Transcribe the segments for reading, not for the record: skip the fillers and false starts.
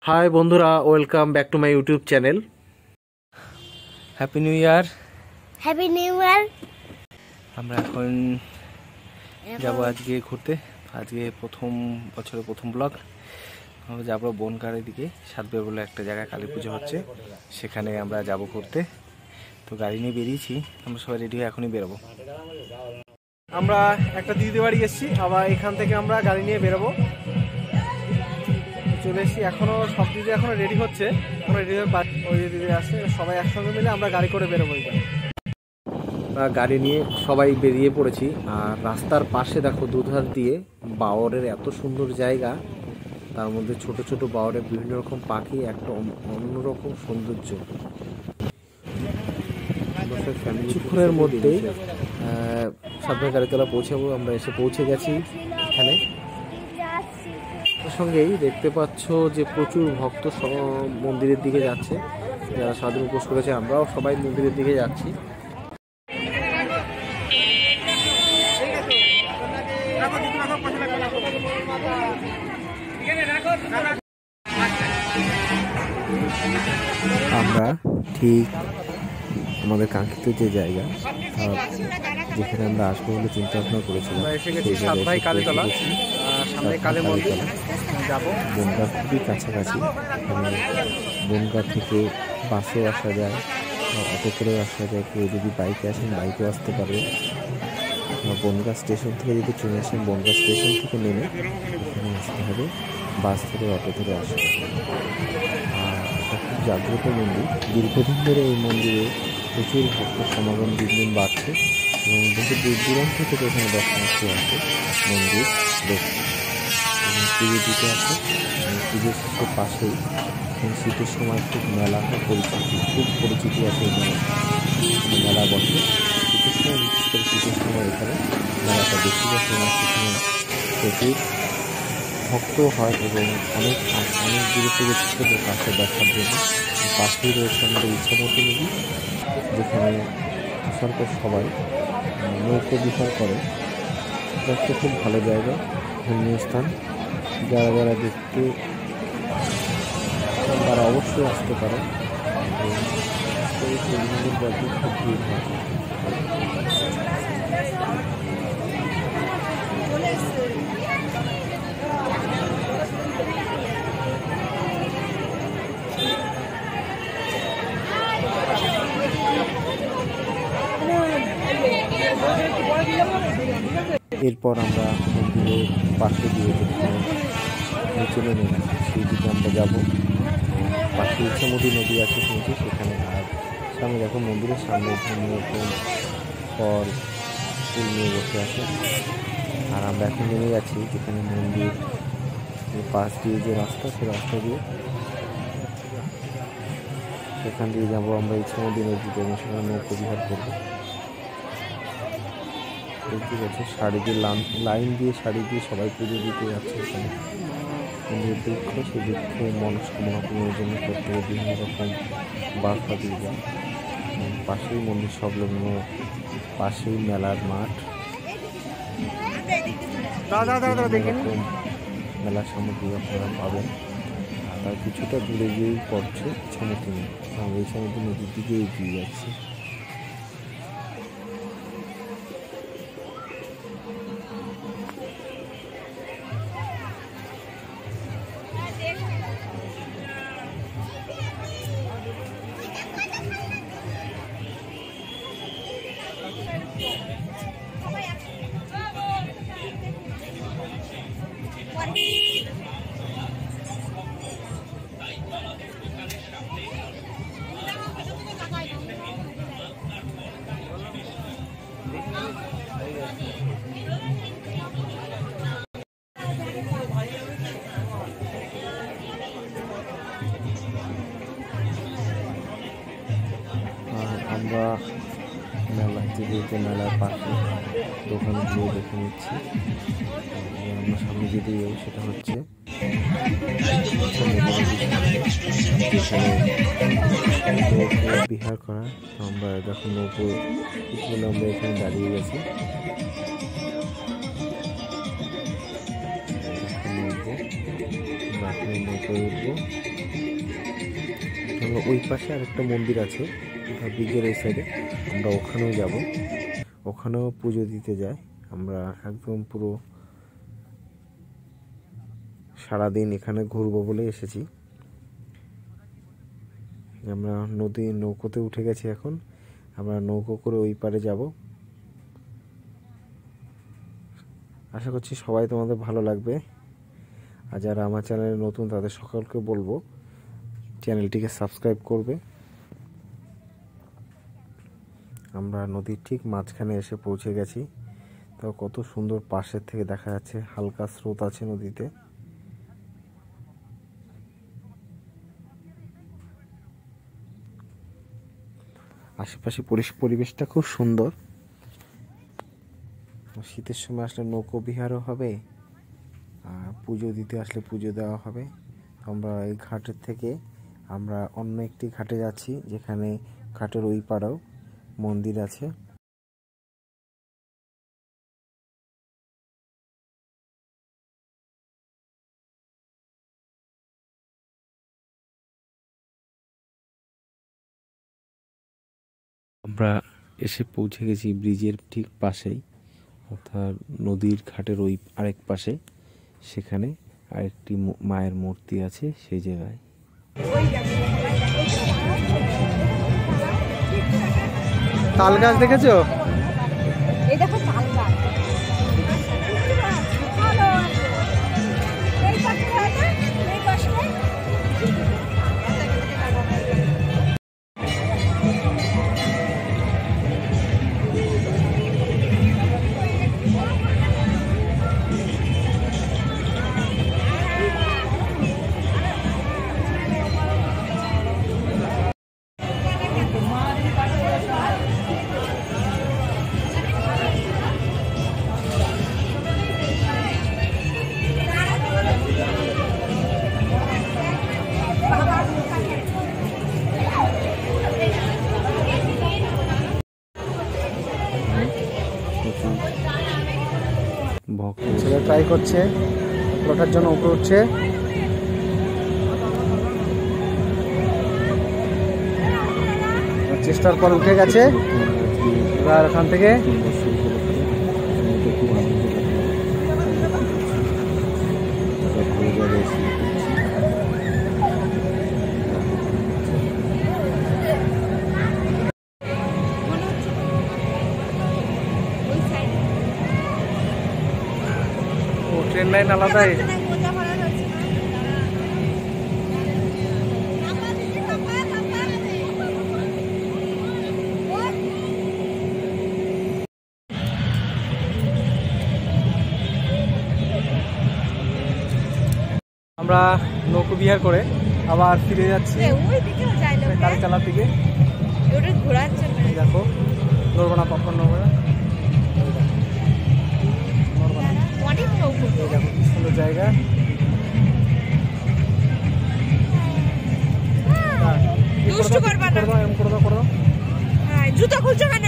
High বন্ধুরা, welcome back to my YouTube channel. Happy new year. Happy new year. আমরা এখন যাব আজকে ঘুরতে। আজকে প্রথম বছরের প্রথম ব্লগ। আমরা যাবো বনগাঁড়ের দিকে, সাতবের বলে একটা জায়গায় কালী পুজো হচ্ছে, সেখানে আমরা যাব ঘুরতে। তো গাড়ি নিয়ে বেরিয়েছি, আমরা সবাই রেডি হয়ে এখনই বেরোবো। আমরা একটা দিদি বাড়ি এসেছি, আবার এখান থেকে আমরা গাড়ি নিয়ে বেরোবো। চলে এসেছি, এখনো সব দিদি এখনো রেডি হচ্ছে, রেডি হয়ে ওই দিদি আসছে, সবাই একসঙ্গে মিলে আমরা গাড়ি করে বেরোবো। গাড়ি নিয়ে সবাই বেরিয়ে পড়েছি। আর রাস্তার পাশে দেখো দুধার দিয়ে বাওরের এত সুন্দর জায়গা, তার মধ্যে ছোট ছোট বাওরের বিভিন্ন রকম পাখি, একটা অন্যরকম সৌন্দর্য। কিছুক্ষণের মধ্যেই সামনে গাড়িতলা পৌঁছাবো। আমরা এসে পৌঁছে গেছি এখানে। সঙ্গেই দেখতে পাচ্ছ যে প্রচুর ভক্ত মন্দিরের দিকে যাচ্ছে, যারা সাধু উপোস করেছে। আমরাও সবাই মন্দিরের দিকে যাচ্ছি। আমরা ঠিক আমাদের কাঙ্ক্ষিত যে জায়গা, যেখানে আমরা আসবো বলে চিন্তা ভাবনা করেছিলাম, বনগাঁ খুবই কাছাকাছি। বনগাঁ থেকে বাসেও আসা যায়, অটো করেও আসা যায়। কেউ যদি বাইকে আসেন বাইকেও আসতে পারবে। বনগাঁ স্টেশন থেকে যদি ট্রেনে আসেন, বনগাঁ স্টেশন থেকে নেমে এখানে আসতে হবে, বাস থেকে অটো ধরে আসবে। আর খুব জাগ্রত মন্দির, দীর্ঘদিন ধরে এই মন্দিরে প্রচুর ভক্ত সমাগম দিন দিন বাড়ছে এবং বহু দূর দূরান্ত থেকে এখানে দর্শনার্থী আসে মন্দির দেখতে এবং পুজো দিতে আসে। পুজোর শেষের পাশেই শীতের সময় খুব মেলা হয়, খুব পরিচিতি আছে এখানে। মেলা বসে শীতের সময়, বিশেষ করে শীতের সময় এখানে মেলাটা বেশি বসে এবং সেখানে প্রচুর ভক্ত হয় এবং অনেক দূরে থেকে লোক আসে দেখার জন্য। পাশেই রয়েছে আমাদের ইচ্ছামতি নদী, যেখানে আসার পর সবাই নৌকো বিহার করে। এটা একটা খুব ভালো জায়গা, ধর্মীয় স্থান। যারা যারা দেখতে তারা অবশ্যই আসতে পারে। খুব ভিড় হয়। এরপর আমরা মন্দিরের পাশে দিয়ে নিচে নেমে সেই দিকে আমরা যাবো। পাশে ইচ্ছামতি নদী আছে শুনছি সেখানে। আর সামনে দেখো মন্দিরের সামনে বিভিন্ন রকম ফল ফুল নিয়ে বসে আছে। আর আমরা এখন নেমে যাচ্ছি যেখানে মন্দির পাশ দিয়ে যে রাস্তা, সে রাস্তা দিয়ে সেখান দিয়ে যাবো আমরা ইচ্ছামতি নদীতে এবং সেখানে নৌকো বিহার করবো। ঠিক আছে, শাড়ি দিয়ে লাইন দিয়ে শাড়ি দিয়ে সবাই পুজো দিতে যাচ্ছে এখানে। মন্দিরের বৃক্ষ, সেই বৃক্ষে মনস্কামনা পূরণের জন্য প্রত্যেকে বিভিন্ন রকম বার্তা দিয়ে যায়। পাশেই মন্দির সংলগ্ন, পাশেই মেলার মাঠ, মেলার সামগ্রী আপনারা পাবেন। আর তার কিছুটা দূরে গিয়েই পড়ছে ইচ্ছামতি নদী। আমরা ইচ্ছামতি নদীর দিকে এগিয়ে যাচ্ছি। আমরা মেলার দিকে, মেলার পাশে দোকান গিয়ে দেখে নিচ্ছি। আমরা সামনে যেতে যাই সেটা হচ্ছে যেখানে বিহার করা। আমরা যখন নৌকো বলে আমরা এখানে দাঁড়িয়ে গেছি। নৌকো উঠবো। ওই পাশে আরেকটা মন্দির আছে ব্রিজের ওই সাইডে, আমরা ওখানেও যাব, ওখানেও পুজো দিতে যাই। আমরা একদম পুরো সারাদিন এখানে ঘুরবো বলে এসেছি। আমরা নৌকোতে উঠে গেছি, এখন আমরা নৌকো করে ওই পারে যাব। আশা করছি সবাই তোমাদের ভালো লাগবে। আর যারা আমার চ্যানেলে নতুন তাদের সকলকে বলবো চ্যানেলটিকে সাবস্ক্রাইব করবে। আমরা নদীর ঠিক মাঝখানে এসে পৌঁছে গেছি। তো কত সুন্দর পাশের থেকে দেখা যাচ্ছে, হালকা স্রোত আছে নদীতে। আশেপাশে পরিবেশটা খুব সুন্দর। শীতের সময় আসলে নৌকো বিহারও হবে, আর পুজো দিতে আসলে পুজো দেওয়া হবে। আমরা এই ঘাটের থেকে আমরা অন্য একটি ঘাটে যাচ্ছি, যেখানে ঘাটের ওই পাড়েও মন্দির আছে। আমরা এসে পৌঁছে গেছি ব্রিজের ঠিক পাশেই, অর্থাৎ নদীর ঘাটের ওই আরেক পাশে। সেখানে আরেকটি মায়ের মূর্তি আছে সেই জায়গায়। তাল গাছ দেখেছো? এই দেখো তাল গাছ। এই পাশে হয় না, এই পাশে ছেলে ট্রাই করছে, ওঠার জন্য উপরে উঠছে। চেষ্টার পর উঠে গেছে। এবার ওখান থেকে খুব আনন্দ ট্রেন লাইন আলাদাই। আমরা নৌকো বিহার করে আবার ফিরে যাচ্ছি কালীতলার দিকে। দেখো নড়বো না, কখন নড়বো না। দেখো কি সুন্দর জায়গা। দুষ্টু করবা না, এরকম করে দাও, করে দাও। হ্যাঁ, জুতো খুলছো কেন?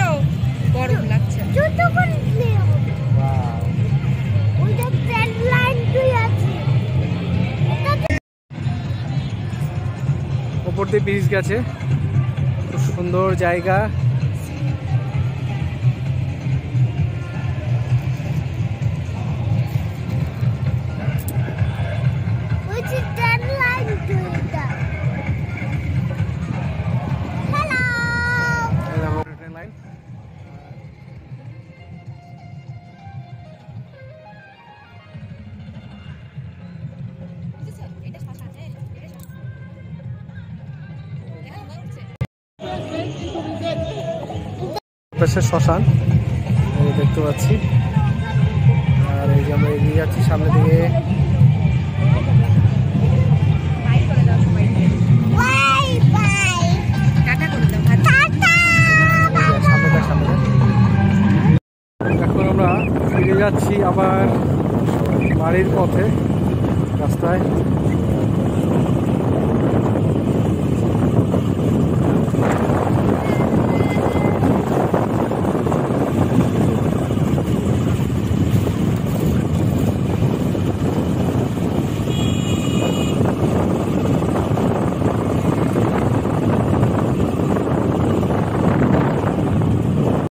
গরম লাগছে। জুতো খুললে ওইটা ট্রেন লাইন তুই আছে। ওপর দিয়ে ব্রিজ গেছে, খুব সুন্দর জায়গা। ওইটা ট্রেন লাইন তুই এটা। হ্যালো এই দেখো ট্রেন লাইন। পাশে শ্মশান এই দেখতে পাচ্ছি। আর এই যে আমরা এগিয়ে যাচ্ছি সামনের দিকে। বাই করে দাও সবাইকে। বাই বাই টাটা করে দাও। টাটা। সামনে এখন আমরা ফিরে যাচ্ছি আবার বাড়ির পথে রাস্তায়।